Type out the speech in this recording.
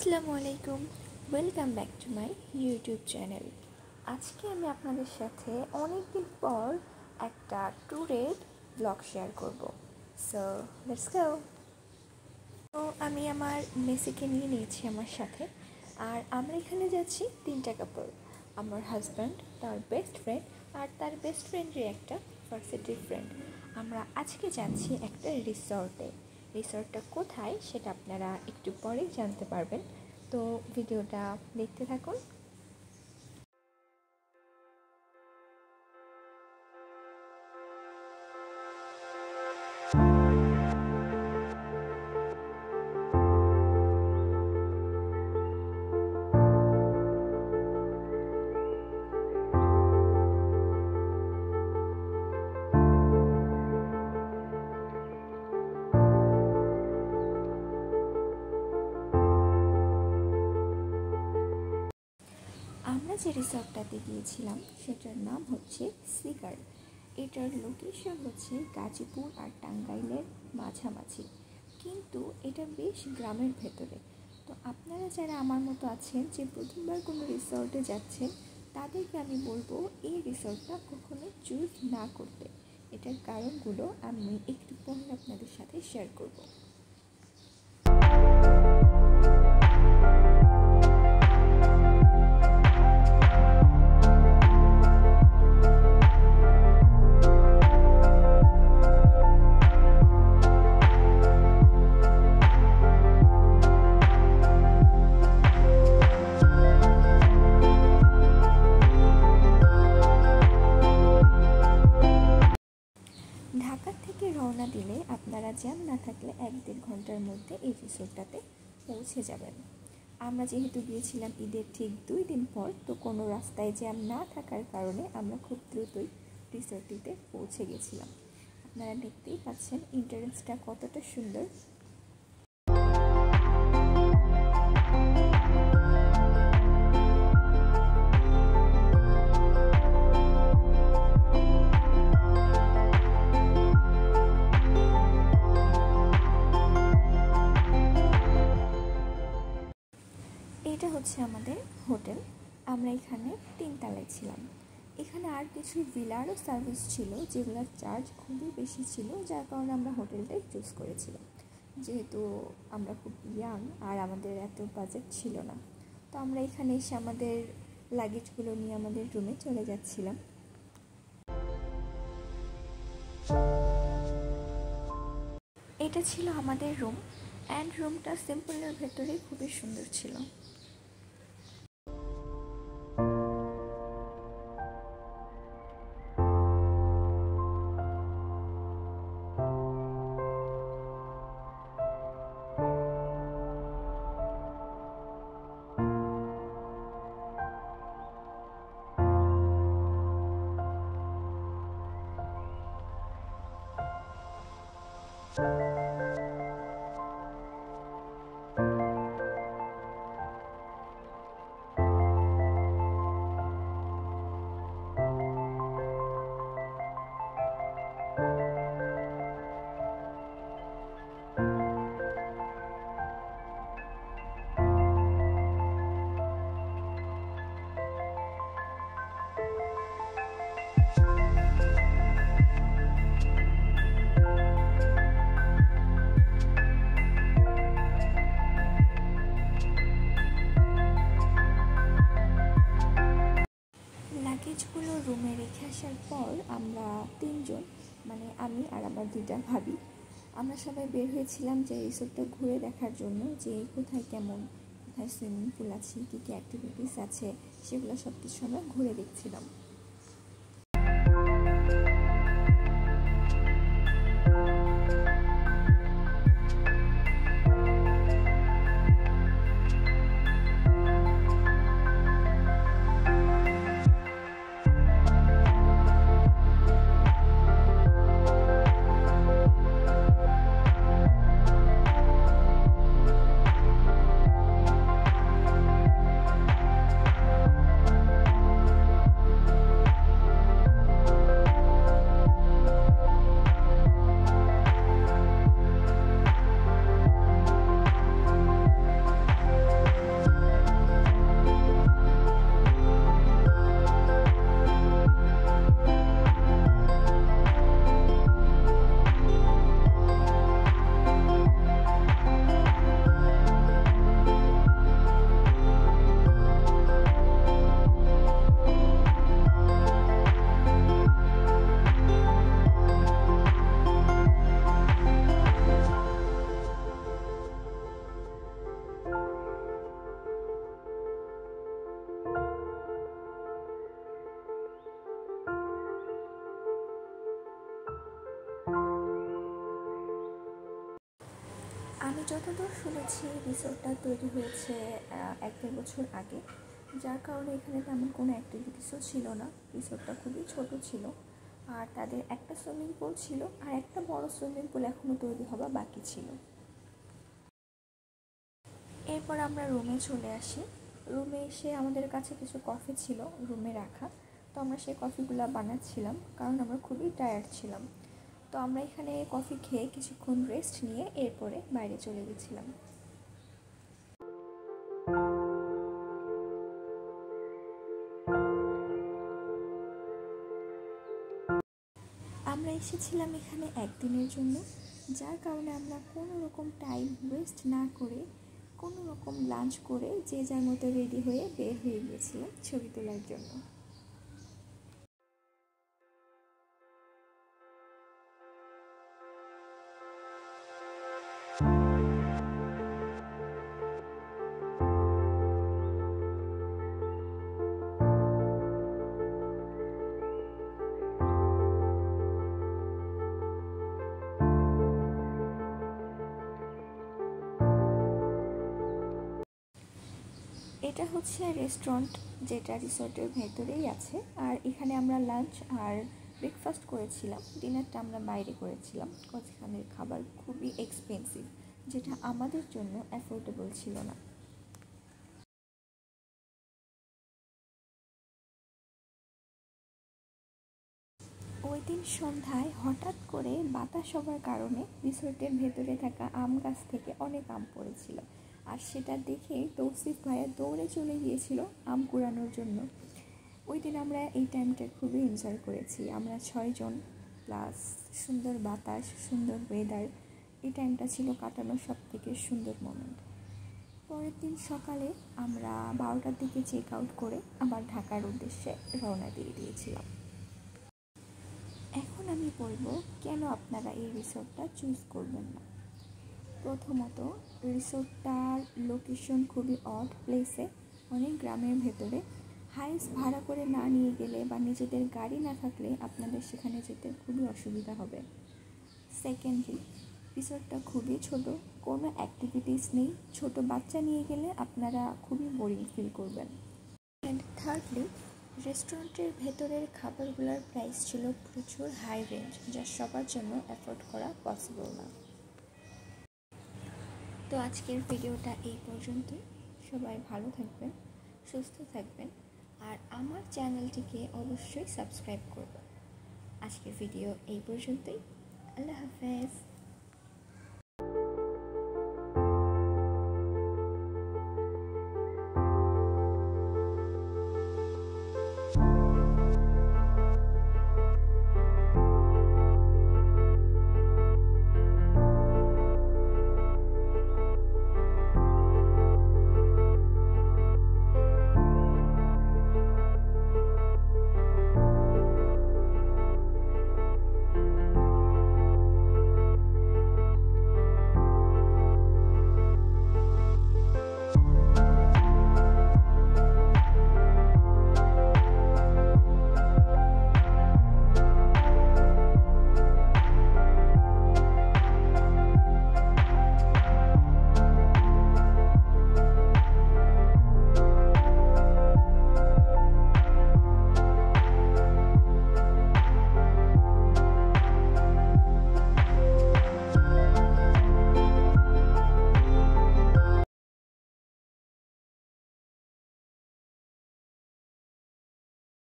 আসসালামু আলাইকুম, welcome back to my YouTube channel. আজকে আমি আপনাদের সাথে অনেকদিন পর একটা ট্যুরের ব্লগ শেয়ার করব। So let's go. তো আমি আমার মেসিকে নিয়ে নিয়েছি আমার সাথে, আর আমরা এখানে যাচ্ছি 3টা কাপল। আমার হাজব্যান্ড, তার বেস্ট ফ্রেন্ড, আর তার বেস্ট ফ্রেন্ডের একটা ভার্সিটি ফ্রেন্ড। আমরা আজকে যাচ্ছি একটা রিসর্টে। রিসর্টটা কোথায় সেটা আপনারা একটু পরেই জানতে পারবেন, তো ভিডিওটা দেখতে থাকুন। আমরা যে রিসর্টটাতে গিয়েছিলাম সেটার নাম হচ্ছে সিগার। এটার লোকেশন হচ্ছে গাজীপুর আর টাঙ্গাইলের মাঝামাঝি, কিন্তু এটা বেশ গ্রামের ভেতরে। তো আপনারা যারা আমার মতো আছেন যে প্রথমবার কোনো রিসর্টে যাচ্ছেন, তাদেরকে আমি বলবো এই রিসর্টটা কখনো চুজ না করতে। এটার কারণগুলো আমি একটু পরে আপনাদের সাথে শেয়ার করব। ঢাকা থেকে রওনা দিলে আপনারা জ্যাম না থাকলে 1-1.5 ঘন্টার মধ্যে এই রিসোর্টটাতে পৌঁছে যাবেন। আমরা যেহেতু গিয়েছিলাম ঈদের ঠিক 2 দিন পর, তো কোনো রাস্তায় জ্যাম না থাকার কারণে আমরা খুব দ্রুতই রিসোর্টটিতে পৌঁছে গেছিলাম। আপনারা দেখতেই পাচ্ছেন এন্ট্রান্সটা কতটা সুন্দর। এটা হচ্ছে আমাদের হোটেল। আমরা এখানে 3 তলায় ছিলাম। এখানে আর কিছু ভিলারও সার্ভিস ছিল, যেগুলোর চার্জ খুবই বেশি ছিল, যার কারণে আমরা হোটেলটাই চুজ করেছিলাম। যেহেতু আমরা খুব ইয়াং আর আমাদের এত বাজেট ছিল না, তো আমরা এখানে এসে আমাদের লাগেজগুলো নিয়ে আমাদের রুমে চলে যাচ্ছিলাম। এটা ছিল আমাদের রুম, অ্যান্ড রুমটা সিম্পলের ভেতরে খুবই সুন্দর ছিল। লাগেজগুলো রুমে রেখে আসার পর আমরা 3 জন, মানে আমি আর আমার 2টা ভাবি, আমরা সবাই বের হয়েছিলাম যে রিসোর্টটা ঘুরে দেখার জন্য, যে কোথায় কেমন, কোথায় সুইমিং পুল আছে, কী কী অ্যাক্টিভিটিস আছে, সেগুলো সব কিছু আমরা ঘুরে দেখছিলাম। যতদূর শুনেছি রিসোর্টটা তৈরি হয়েছে 1-1.5 বছর আগে, যার কারণে এখানে তেমন কোনো অ্যাক্টিভিটিসও ছিল না। রিসোর্টটা খুবই ছোট ছিল, আর তাদের একটা সুইমিং পুল ছিল, আর একটা বড় সুইমিং পুল এখনও তৈরি হওয়া বাকি ছিল। এরপর আমরা রুমে চলে আসি। রুমে এসে আমাদের কাছে কিছু কফি ছিল রুমে রাখা, তো আমরা সেই কফিগুলো বানাচ্ছিলাম, কারণ আমরা খুবই টায়ার্ড ছিলাম। তো আমরা এখানে কফি খেয়ে কিছুক্ষণ রেস্ট নিয়ে এরপরে বাইরে চলে গেছিলাম। আমরা এসেছিলাম এখানে একদিনের জন্য, যার কারণে আমরা কোনো রকম টাইম ওয়েস্ট না করে কোনো রকম লাঞ্চ করে যে যার মতো রেডি হয়ে বের হয়ে গিয়েছিলাম ছবি তোলার জন্য। এটা হচ্ছে রেস্টুরেন্ট, যেটা রিসোর্টের ভেতরেই আছে। আর এখানে আমরা লাঞ্চ আর ব্রেকফাস্ট করেছিলাম, ডিনারটা আমরা বাইরে করেছিলাম। এখানের খাবার খুবই এক্সপেন্সিভ, যেটা আমাদের জন্য অ্যাফোর্ডেবল ছিল না। ওই দিন সন্ধ্যায় হঠাৎ করে বাতাস হওয়ার কারণে রিসোর্টের ভেতরে থাকা আম গাছ থেকে অনেক আম পড়েছিল, আর সেটা দেখে তৌসিফ ভাইয়া দৌড়ে চলে গিয়েছিল আম কুড়ানোর জন্য। ওই দিন আমরা এই টাইমটা খুবই এনজয় করেছি। আমরা 6 জন, প্লাস সুন্দর বাতাস, সুন্দর ওয়েদার, এই টাইমটা ছিল কাটানোর সব থেকে সুন্দর মোমেন্ট। পরের দিন সকালে আমরা 12টার দিকে চেক আউট করে আবার ঢাকার উদ্দেশ্যে রওনা দিয়ে দিয়েছিলাম। এখন আমি বলবো কেন আপনারা এই রিসোর্টটা চুজ করবেন না। প্রথমত, রিসোর্টটার লোকেশন খুবই অড প্লেসে, অনেক গ্রামের ভেতরে। হাইস ভাড়া করে না নিয়ে গেলে বা নিজেদের গাড়ি না থাকলে আপনাদের সেখানে যেতে খুবই অসুবিধা হবে। সেকেন্ডলি, রিসোর্টটা খুবই ছোট, কোনো অ্যাক্টিভিটিস নেই। ছোট বাচ্চা নিয়ে গেলে আপনারা খুবই বোরিং ফিল করবেন। অ্যান্ড থার্ডলি, রেস্টুরেন্টের ভেতরের খাবারগুলোর প্রাইস ছিল প্রচুর হাই রেঞ্জ, যা সবার জন্য অ্যাফোর্ড করা পসিবল না। তো আজকের ভিডিওটা এই পর্যন্তই। সবাই ভালো থাকবেন, সুস্থ থাকবেন, আর আমার চ্যানেলটিকে অবশ্যই সাবস্ক্রাইব করবেন। আজকের ভিডিও এই পর্যন্তই। আল্লাহ হাফেজ।